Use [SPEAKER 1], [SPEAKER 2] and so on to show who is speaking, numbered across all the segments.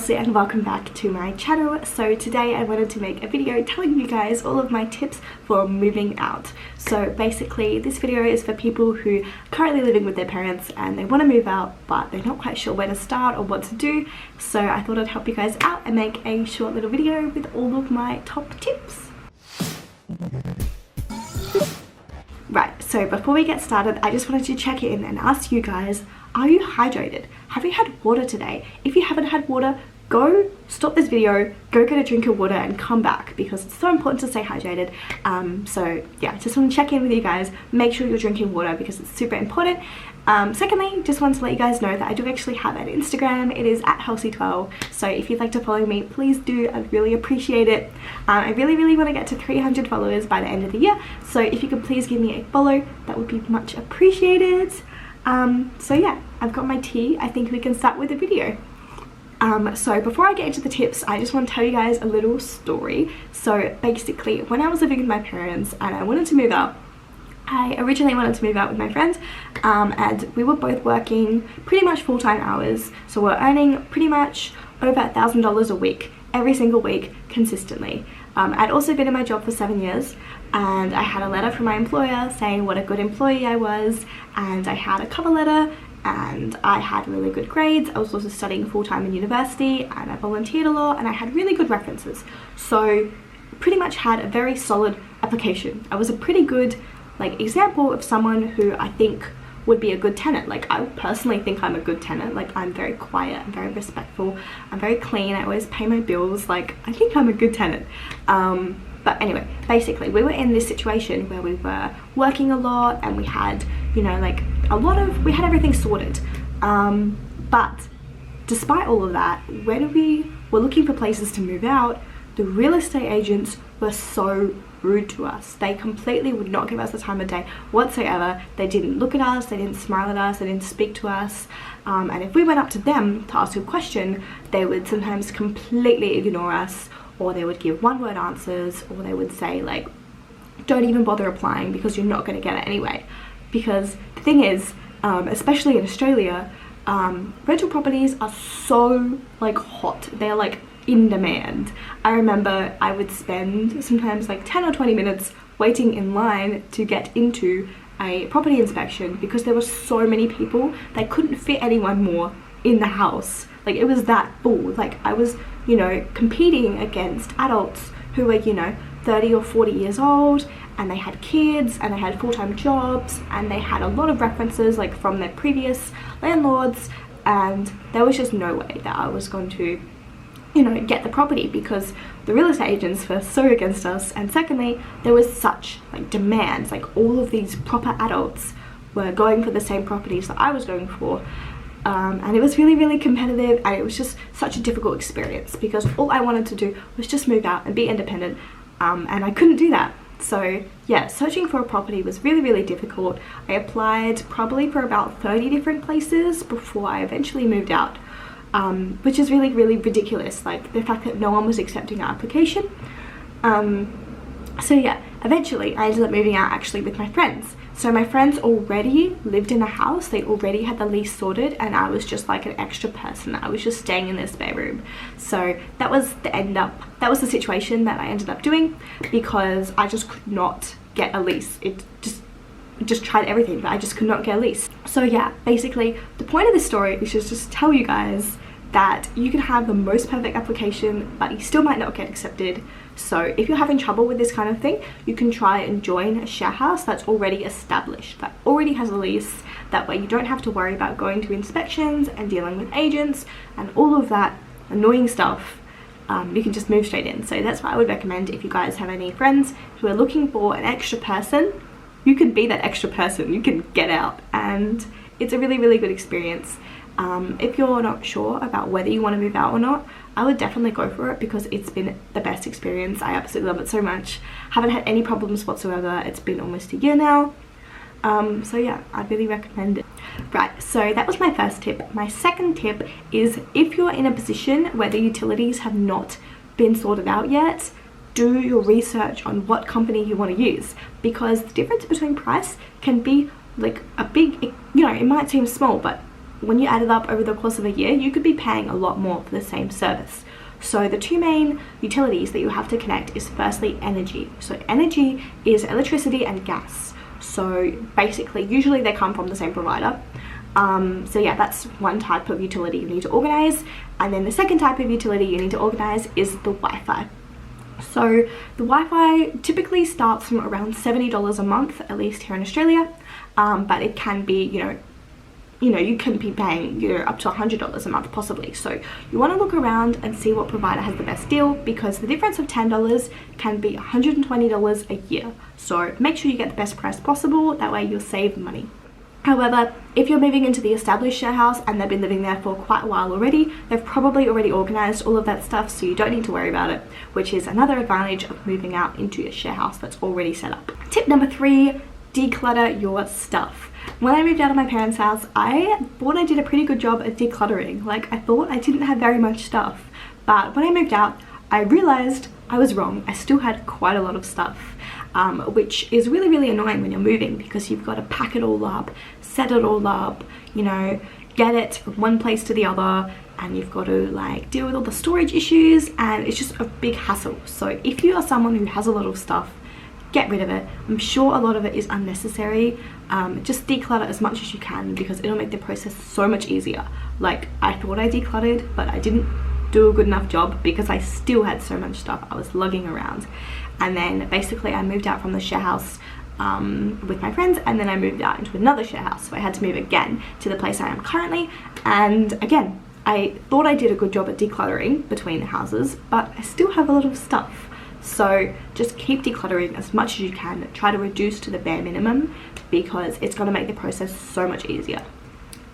[SPEAKER 1] Holcee and welcome back to my channel. So today I wanted to make a video telling you guys all of my tips for moving out. So basically this video is for people who are currently living with their parents and they want to move out but they're not quite sure where to start or what to do. So I thought I'd help you guys out and make a short little video with all of my top tips. Right, so before we get started, I just wanted to check in and ask you guys, are you hydrated? Have you had water today? If you haven't had water, go stop this video, go get a drink of water and come back because it's so important to stay hydrated. So yeah, just want to check in with you guys, make sure you're drinking water because it's super important. Secondly, just wanted to let you guys know that I do actually have an Instagram. It is at Holcee12. So if you'd like to follow me, please do. I'd really appreciate it. I really want to get to 300 followers by the end of the year. So if you could please give me a follow, that would be much appreciated. So yeah, I've got my tea. I think we can start with the video. So before I get into the tips, I just want to tell you guys a little story. So basically, when I was living with my parents and I wanted to move out, I originally wanted to move out with my friends, and we were both working pretty much full-time hours. So we're earning pretty much over $1,000 a week, every single week, consistently. I'd also been in my job for 7 years, and I had a letter from my employer saying what a good employee I was, and I had a cover letter, and I had really good grades. I was also studying full-time in university, and I volunteered a lot, and I had really good references. So pretty much had a very solid application. I was a pretty good example of someone who I think would be a good tenant. I personally think I'm a good tenant. I'm very quiet, I'm very respectful, I'm very clean, I always pay my bills. I think I'm a good tenant. But anyway, basically we were in this situation where we were working a lot and we had, you know, we had everything sorted. But despite all of that, when we were looking for places to move out, the real estate agents were so rude to us. They completely would not give us the time of day whatsoever. They didn't look at us, they didn't smile at us, they didn't speak to us. And if we went up to them to ask a question, they would sometimes completely ignore us, or they would give one-word answers, or they would say don't even bother applying because you're not going to get it anyway. Because the thing is, especially in Australia, rental properties are so hot. They're in demand. I remember I would spend sometimes 10 or 20 minutes waiting in line to get into a property inspection because there were so many people. They couldn't fit anyone more in the house. It was that full. I was, you know, competing against adults who were, you know, 30 or 40 years old, and they had kids and they had full-time jobs and they had a lot of references from their previous landlords, and there was just no way that I was going to, you know, get the property because the real estate agents were so against us. And secondly, there was such demands. All of these proper adults were going for the same properties that I was going for, and it was really competitive, and it was just such a difficult experience because all I wanted to do was just move out and be independent, and I couldn't do that. So yeah, searching for a property was really difficult. I applied probably for about 30 different places before I eventually moved out. Which is really ridiculous, the fact that no one was accepting our application. So yeah, eventually I ended up moving out actually with my friends. So my friends already lived in a house, they already had the lease sorted, and I was just an extra person. I was just staying in their spare room. So that was the situation that I ended up doing because I just could not get a lease. It just tried everything, but I just could not get a lease. So yeah, basically the point of this story is just tell you guys that you can have the most perfect application but you still might not get accepted. So if you're having trouble with this kind of thing, you can try and join a share house that's already established, that already has a lease. That way you don't have to worry about going to inspections and dealing with agents and all of that annoying stuff. You can just move straight in. So that's what I would recommend if you guys have any friends who are looking for an extra person. You can be that extra person, you can get out, and it's a really good experience. If you're not sure about whether you want to move out or not, I would definitely go for it because it's been the best experience. I absolutely love it so much. Haven't had any problems whatsoever. It's been almost a year now. So yeah, I'd really recommend it. Right, so that was my first tip. My second tip is if you're in a position where the utilities have not been sorted out yet, do your research on what company you want to use, because the difference between price can be a big, you know, it might seem small, but when you add it up over the course of a year, you could be paying a lot more for the same service. So the two main utilities that you have to connect is firstly energy. So energy is electricity and gas. So basically, usually they come from the same provider. So yeah, that's one type of utility you need to organize. And then the second type of utility you need to organize is the Wi-Fi. So the Wi-Fi typically starts from around $70 a month, at least here in Australia. But it can be, you can be paying, up to $100 a month possibly. So you want to look around and see what provider has the best deal, because the difference of $10 can be $120 a year. So make sure you get the best price possible, that way you'll save money. However, if you're moving into the established share house and they've been living there for quite a while already, they've probably already organized all of that stuff, so you don't need to worry about it, which is another advantage of moving out into a share house that's already set up. Tip number 3, declutter your stuff. When I moved out of my parents' house, I thought I did a pretty good job at decluttering. Like, I thought I didn't have very much stuff, but when I moved out, I realized I was wrong. I still had quite a lot of stuff. Which is really, really annoying when you're moving, because you've got to pack it all up, set it all up, get it from one place to the other, and you've got to like deal with all the storage issues, and it's just a big hassle. So if you are someone who has a lot of stuff, get rid of it. I'm sure a lot of it is unnecessary. Just declutter as much as you can, because it'll make the process so much easier. Like, I thought I decluttered, but I didn't do a good enough job because I still had so much stuff I was lugging around. And then basically I moved out from the share house with my friends, and then I moved out into another share house, so I had to move again to the place I am currently. And again, I thought I did a good job at decluttering between the houses, but I still have a lot of stuff. So just keep decluttering as much as you can. Try to reduce to the bare minimum, because it's going to make the process so much easier.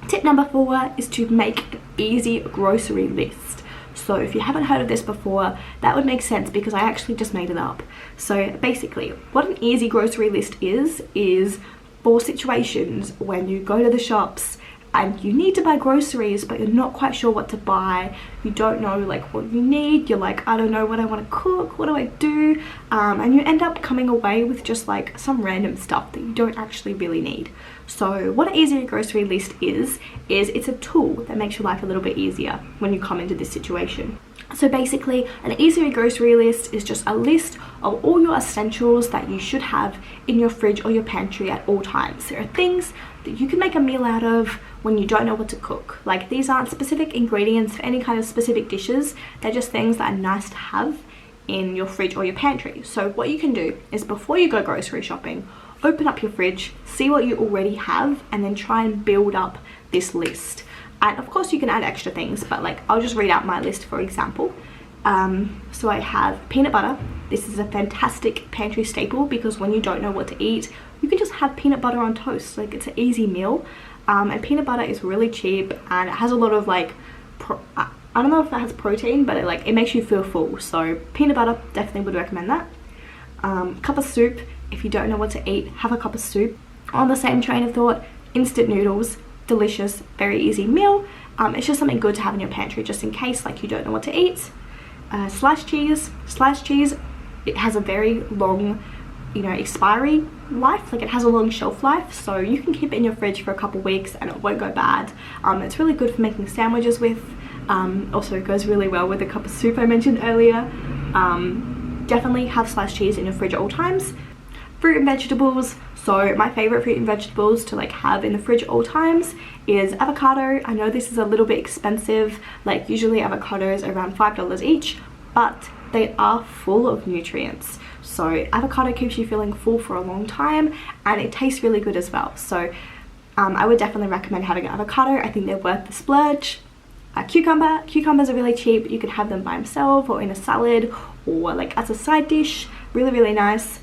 [SPEAKER 1] Tip number 4 is to make an easy grocery list. So if you haven't heard of this before, that would make sense, because I actually just made it up. So basically, what an easy grocery list is for situations when you go to the shops and you need to buy groceries, but you're not quite sure what to buy. You don't know like what you need. You're like, I don't know what I want to cook. What do I do? And you end up coming away with just like some random stuff that you don't actually really need. So what an easy grocery list is it's a tool that makes your life a little bit easier when you come into this situation. So basically, an easy grocery list is just a list of all your essentials that you should have in your fridge or your pantry at all times. There are things that you can make a meal out of when you don't know what to cook. Like, these aren't specific ingredients for any kind of specific dishes. They're just things that are nice to have in your fridge or your pantry. So what you can do is, before you go grocery shopping, open up your fridge, see what you already have, and then try and build up this list. And of course you can add extra things, but like, I'll just read out my list for example. So I have peanut butter. This is a fantastic pantry staple, because when you don't know what to eat, you can just have peanut butter on toast. Like, it's an easy meal. And peanut butter is really cheap, and it has a lot of like, I don't know if that has protein, but it makes you feel full. So peanut butter, definitely would recommend that. Cup of soup. If you don't know what to eat, have a cup of soup. On the same train of thought, instant noodles. Delicious, very easy meal. It's just something good to have in your pantry, just in case like you don't know what to eat. Sliced cheese. Sliced cheese, it has a very long expiry life. Like, it has a long shelf life, so you can keep it in your fridge for a couple weeks and it won't go bad. It's really good for making sandwiches with. Also, it goes really well with a cup of soup I mentioned earlier. Definitely have sliced cheese in your fridge at all times. Fruit and vegetables. So my favorite fruit and vegetables to like have in the fridge at all times is avocado. I know this is a little bit expensive, like usually avocados are around $5 each, but they are full of nutrients. So avocado keeps you feeling full for a long time, and it tastes really good as well. So I would definitely recommend having avocado. I think they're worth the splurge. Cucumbers are really cheap. You can have them by themselves or in a salad or like as a side dish. Really, really nice.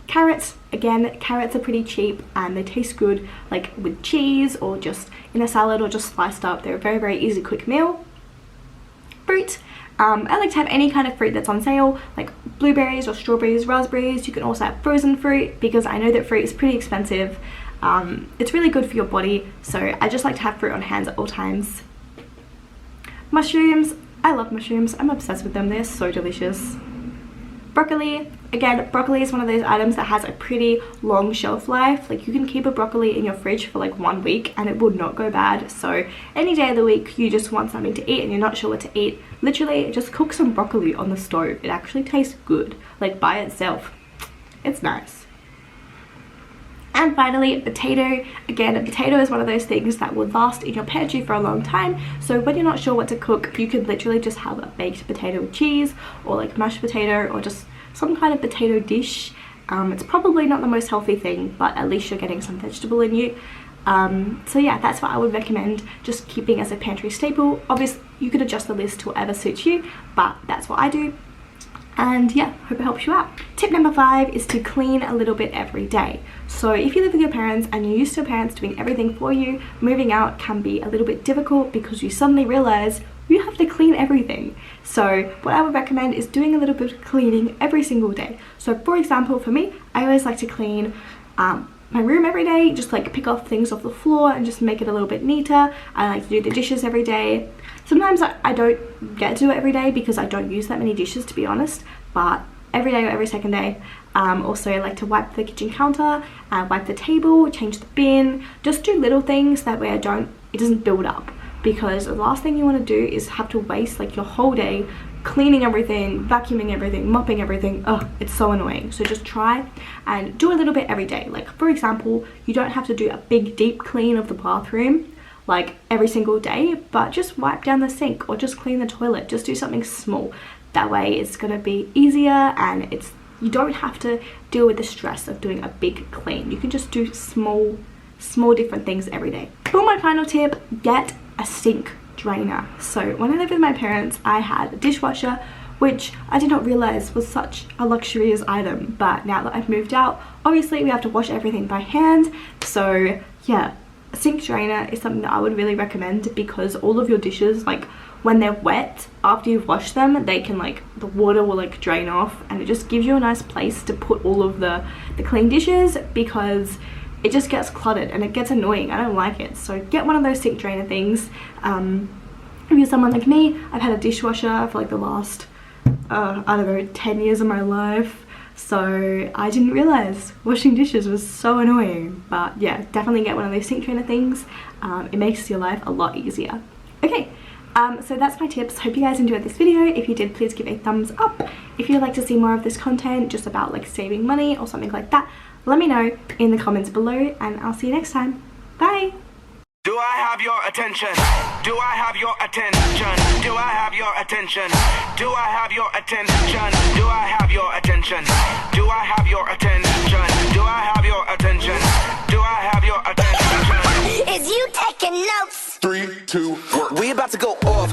[SPEAKER 1] Carrots, again, carrots are pretty cheap and they taste good like with cheese or just in a salad or just sliced up. They're a very, very easy, quick meal. Fruit. I like to have any kind of fruit that's on sale, like blueberries or strawberries, raspberries. You can also have frozen fruit, because I know that fruit is pretty expensive. It's really good for your body, so I just like to have fruit on hand at all times. Mushrooms. I love mushrooms. I'm obsessed with them. They're so delicious. Broccoli. Again, broccoli is one of those items that has a pretty long shelf life. Like you can keep a broccoli in your fridge for like 1 week and it would not go bad. So any day of the week you just want something to eat and you're not sure what to eat, literally just cook some broccoli on the stove. It actually tastes good, like by itself. It's nice. And finally, potato. Again, a potato is one of those things that will last in your pantry for a long time. So when you're not sure what to cook, you could literally just have a baked potato with cheese, or like mashed potato, or just some kind of potato dish. It's probably not the most healthy thing, but at least you're getting some vegetable in you. So yeah, that's what I would recommend, just keeping as a pantry staple. Obviously you could adjust the list to whatever suits you, but that's what I do. And yeah, hope it helps you out. Tip number 5 is to clean a little bit every day. So if you live with your parents and you're used to your parents doing everything for you, moving out can be a little bit difficult because you suddenly realize you have to clean everything. So what I would recommend is doing a little bit of cleaning every single day. So for example, for me, I always like to clean my room every day, just like pick off things off the floor and just make it a little bit neater. I like to do the dishes every day. Sometimes I don't get to do it every day because I don't use that many dishes, to be honest, but every day or every second day. Also, I like to wipe the kitchen counter, wipe the table, change the bin, just do little things that way it doesn't build up, because the last thing you want to do is have to waste like your whole day cleaning everything, vacuuming everything, mopping everything. Ugh, it's so annoying. So just try and do a little bit every day. Like for example, you don't have to do a big deep clean of the bathroom like every single day, but just wipe down the sink or just clean the toilet. Just do something small. That way it's gonna be easier, and you don't have to deal with the stress of doing a big clean. You can just do small different things every day. For my final tip, get a sink drainer. So when I lived with my parents, I had a dishwasher, which I did not realize was such a luxurious item, but now that I've moved out, obviously we have to wash everything by hand. So yeah, a sink drainer is something that I would really recommend, because all of your dishes, like when they're wet, after you've washed them, they can the water will drain off, and it just gives you a nice place to put all of the clean dishes, because it just gets cluttered and it gets annoying. I don't like it. So get one of those sink drainer things. If you're someone like me, I've had a dishwasher for the last I don't know, 10 years of my life, so I didn't realize washing dishes was so annoying. But yeah, definitely get one of those sink drainer things. It makes your life a lot easier. Okay, so that's my tips. Hope you guys enjoyed this video. If you did, please give a thumbs up. If you'd like to see more of this content just about saving money or something like that, let me know in the comments below, and I'll see you next time. Bye!
[SPEAKER 2] Do I have your attention? Do I have your attention? Do I have your attention? Do I have your attention? Do I have your attention? Do I have your attention? Do I have your attention? Do I have your attention?
[SPEAKER 3] Is you taking notes?
[SPEAKER 2] 3, 2, 1. We about to go off.